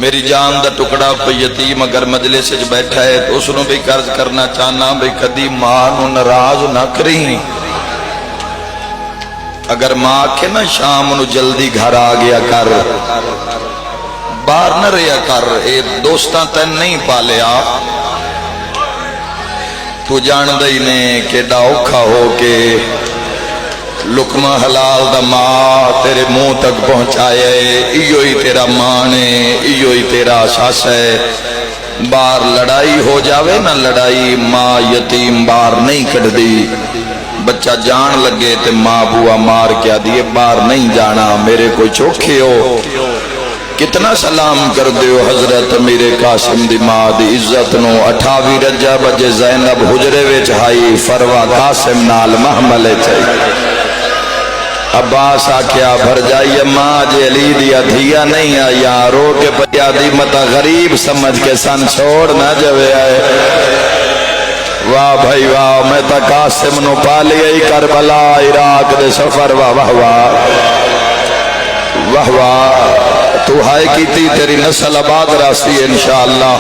میری جان دا ٹکڑا پہ یتیم اگر مجلس وچ بیٹھا ہے تو اس نو بھی قرض کرنا چاہنا بھئی کدی ماں نو ناراض نہ کریں. اگر ماں آکھے نا شام نو جلدی گھر آ گیا کر، باہر نہ رہیا کر، اے دوستاں تین نہیں پالیا، تو جان دئی نے کہ اوکھا ہو کے لقمہ حلال دا ماں تیرے منہ تک پہنچائے، ایو ہی تیرا ماں نے، ایو ہی تیرا ساس ہے. باہر لڑائی ہو جاوے نا لڑائی، ماں یتیم باہر نہیں کٹ دی. بچہ جان لگے تے ماں بوا مار کیا دیے باہر نہیں جانا. میرے کوئی چوکھے ہو کتنا سلام کر دیو حضرت امیر قاسم دی ماں دی عزت نو. 28 رجب بجے زینب حجرے وچ ہائی، فروا قاسم نال محملے چاہیے. عباس آکھیا بھر جائی اماں جے علی دیا دھیا نہیں آیا، رو کے پیا دی متا غریب سمجھ کے سن چھوڑ نہ جوے آئے. واہ بھائی واہ، میں تا قاسم نو پالی کربلا عراق دے سفر. واہ واہ واہ واہ واہ، تو ہائے کیتی تیری نسل آباد راسی انشاءاللہ.